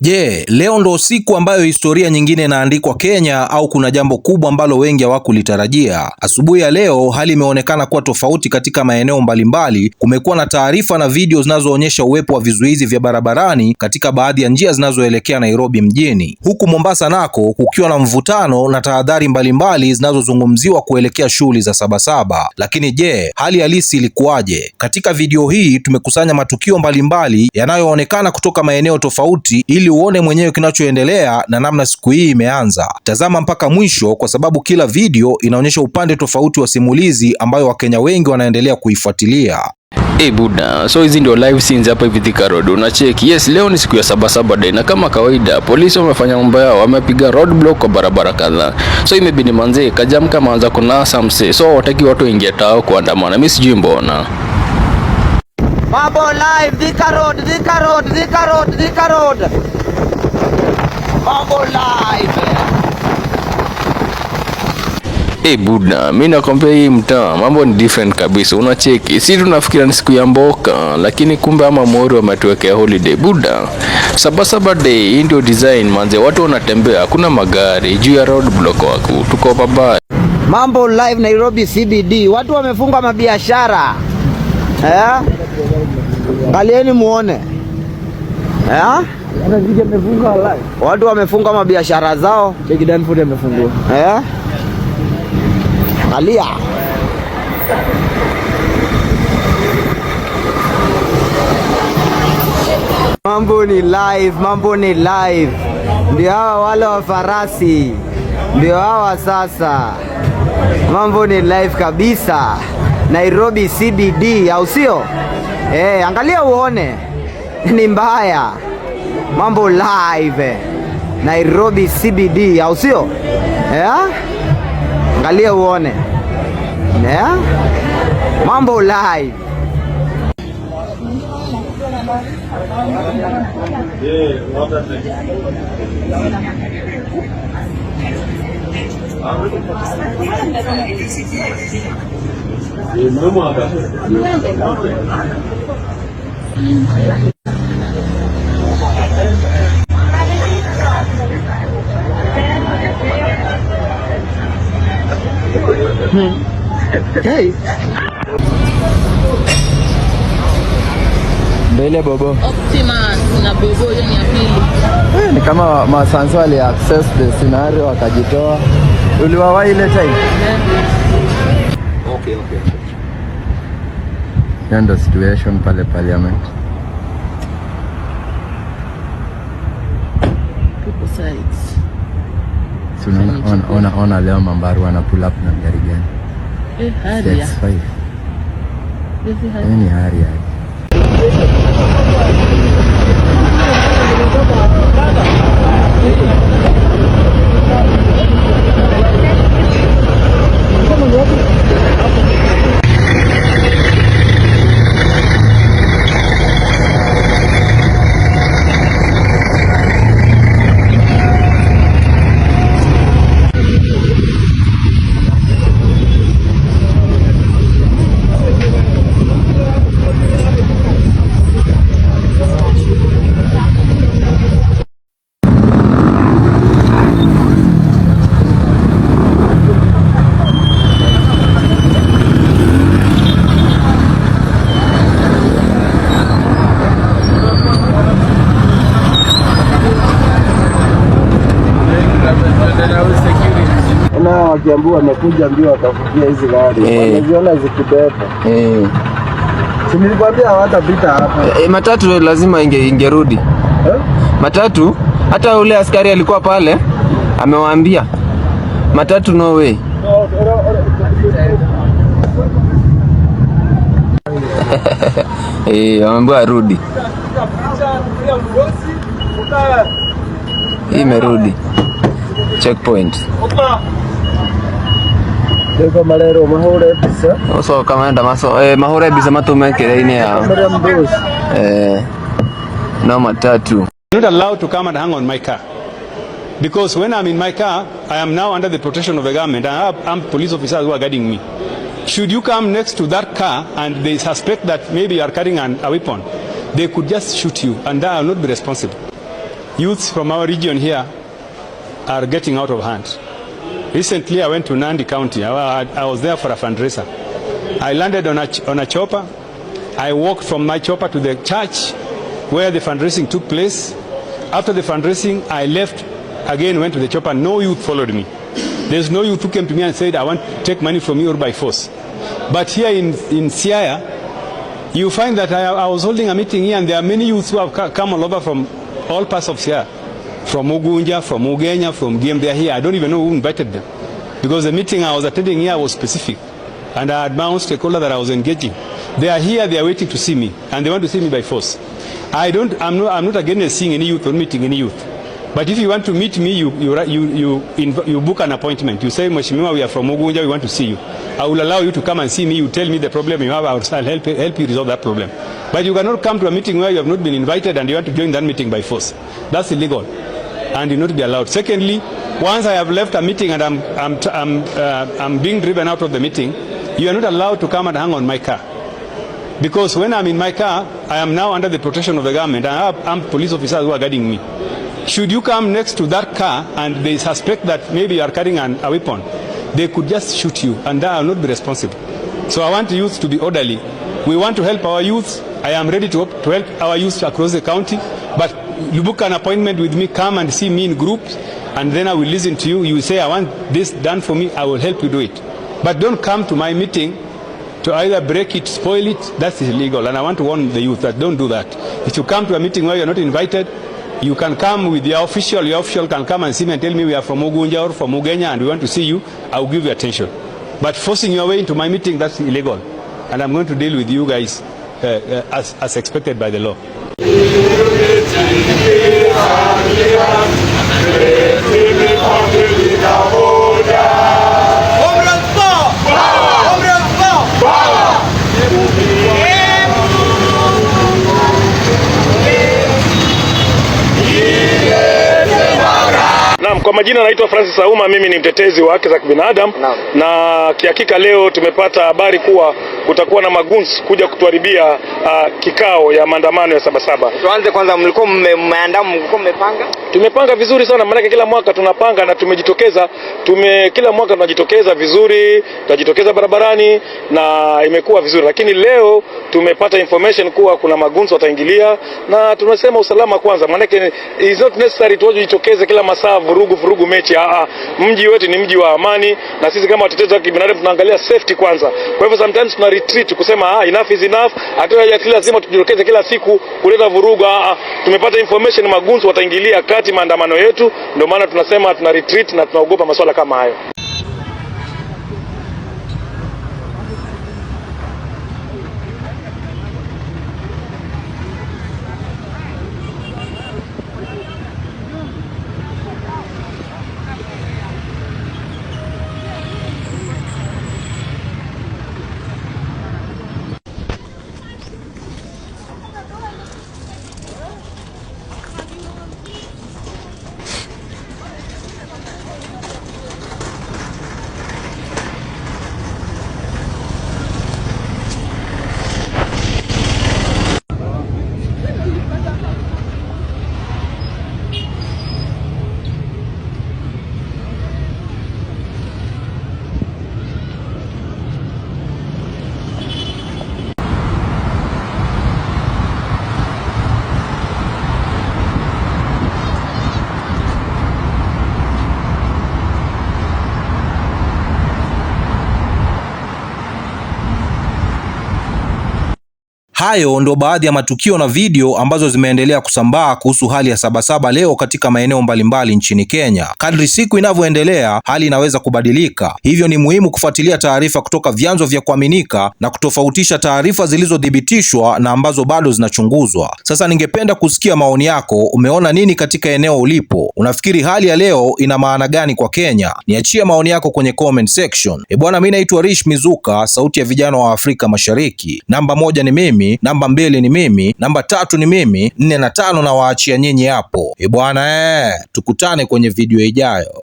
Je, leo ndo siku ambayo historia nyingine inaandikwa Kenya au kuna jambo kubwa ambalo wengi hawakulitarajia? Asubuhi ya leo hali imeonekana kuwa tofauti katika maeneo mbalimbali. Kumekuwa na taarifa na video zinazoonyesha uwepo wa vizuizi vya barabarani katika baadhi ya njia zinazoelekea Nairobi mjini. Huku Mombasa nako kukiwa na mvutano na tahadhari mbalimbali zinazozungumziwa kuelekea shughuli za Sabasaba. Lakini je, hali halisi ilikuwaje? Katika video hii tumekusanya matukio mbalimbali yanayoonekana kutoka maeneo tofauti ili uone mwenyewe kinachoendelea na namna siku hii imeanza. Tazama mpaka mwisho kwa sababu kila video inaonyesha upande tofauti wa simulizi ambayo Wakenya wengi wanaendelea kuifuatilia. Buda, so hizi ndio live scenes hapa hivi Thika Road. Unacheki. Yes, leo ni siku ya Sabasaba day na kama kawaida polisi wamefanya mambo yao, wamepiga roadblock kwa barabara kadhaa. So imebidi manze kajam kama anza kuna samse. So wataki watu waingie tao kuandamana. Mimi sijui mbona. Mambo live Thika Road, Thika Road, Thika Road, Thika Road. Mambo live. Buda, mimi nakwambia hii mtaa mambo ni different kabisa. Unacheki. Si tunafikiria ni siku ya mboka, lakini kumbe ama mori wametuwekea holiday. Buda, Sabasaba day hii ndio design manze, watu wanatembea, hakuna magari juu ya roadblock wako. Tuko pabaya. Mambo live Nairobi CBD. Watu wamefunga mabiashara. Angalieni muone. Watu wamefunga mabiashara zao. Cheki Danford amefungua. Angalia. Mambo ni live, mambo ni live. Ndio hawa wale wa farasi. Ndio hawa sasa. Mambo ni live kabisa. Nairobi CBD, au sio? Angalia uone. Ni mbaya. Mambo live. Nairobi CBD, au sio? Angalia uone. Mambo live. Hey. Mbele bobo. Optimus na bobo hiyo ni ya pili. Ni kama masanzo wali access the scenario wakajitoa. Uliwawa ile time? Okay. Ndio situation pale parliament. People sides. Ona leo Mambaru wana pull up na gari gani? Haria. Ni Haria. Wakiambiwa wamekuja mbio watafutia hizi gari. Wanaziona zikibeba. Si nilikwambia hawatapita hapa. Matatu lazima ingerudi. Matatu hata ule askari alikuwa pale amewaambia matatu no way. Wameambiwa arudi. Imerudi. Checkpoint. Deko malero mahure bisa. So kamanda maso mahure bisa matumekere ine ya. No matatu. Not allowed to come and hang on my car. Because when I'm in my car, I am now under the protection of the government. I have armed police officers who are guarding me. Should you come next to that car and they suspect that maybe you are carrying a weapon, they could just shoot you and I will not be responsible. youths from our region here are getting out of hand. Recently, I went to Nandi County. I was there for a fundraiser. I landed on a chopper. I walked from my chopper to the church where the fundraising took place. After the fundraising, I left again, went to the chopper. No youth followed me. There's no youth who came to me and said, I want to take money from you or by force. But here in Siaya, you find that I was holding a meeting here, and there are many youths who have come all over from all parts of Siaya. From Ugunja, from Ugenya, from Giem. They are here. I don't even know who invited them, because the meeting I was attending here was specific, and I had my own stakeholder that I was engaging. They are here. They are waiting to see me, and they want to see me by force. I'm not against seeing any youth or meeting any youth. But if you want to meet me, you book an appointment. You say, Mheshimiwa, we are from Ugunja, we want to see you. I will allow you to come and see me. You tell me the problem you have. I'll help you resolve that problem. But you cannot come to a meeting where you have not been invited and you want to join that meeting by force. That's illegal and will not be allowed. Secondly, once I have left a meeting and I'm being driven out of the meeting, you are not allowed to come and hang on my car. Because when I'm in my car, I am now under the protection of the government. I have armed police officers who are guarding me. Should you come next to that car and they suspect that maybe you are carrying a weapon, they could just shoot you, and I will not be responsible. So I want youth to be orderly. We want to help our youth. I am ready to help our youth across the county. But you book an appointment with me, come and see me in groups, and then I will listen to you. You say, I want this done for me, I will help you do it. But don't come to my meeting to either break it, spoil it. That's illegal, and I want to warn the youth that don't do that. If you come to a meeting where you're not invited, you can come with your official. Your official can come and see me and tell me we are from Ugunja or from Ugenya and we want to see you. I will give you attention. But forcing your way into my meeting, that's illegal. And I'm going to deal with you guys as expected by the law. Kwa majina naitwa Francis Auma, mimi ni mtetezi wa haki za kibinadamu na kihakika leo tumepata habari kuwa kutakuwa na magunzi kuja kutuharibia kikao ya maandamano ya Sabasaba. Tuanze kwanza, mlikuwa mmepanga? Tumepanga vizuri sana, maana kila mwaka tunapanga na tumejitokeza. Kila mwaka tunajitokeza vizuri, tunajitokeza barabarani na imekuwa vizuri, lakini leo tumepata information kuwa kuna magunzi wataingilia, na tunasema usalama kwanza, maana is not necessary tujitokeze kila masaa vurugu mechi. Mji wetu ni mji wa amani, na sisi kama watetezi wa kibinadamu tunaangalia safety kwanza. Kwa hivyo sometimes tuna retreat kusema enough is enough. Hata lazima tujitokeze kila siku kuleta vurugu. Tumepata information magunzi wataingilia kati maandamano yetu, ndio maana tunasema tuna retreat na tunaogopa masuala kama hayo. Hayo ndo baadhi ya matukio na video ambazo zimeendelea kusambaa kuhusu hali ya Sabasaba leo katika maeneo mbalimbali nchini Kenya. Kadri siku inavyoendelea, hali inaweza kubadilika. Hivyo ni muhimu kufuatilia taarifa kutoka vyanzo vya kuaminika na kutofautisha taarifa zilizothibitishwa na ambazo bado zinachunguzwa. Sasa ningependa kusikia maoni yako. Umeona nini katika eneo ulipo? Unafikiri hali ya leo ina maana gani kwa Kenya? Niachie maoni yako kwenye comment section. Bwana, mimi naitwa Rish Mizuka, sauti ya vijana wa Afrika Mashariki. Namba 1 ni mimi, namba 2 ni mimi, namba 3 ni mimi, 4 na 5 na waachia nyinyi hapo. Bwana, tukutane kwenye video ijayo.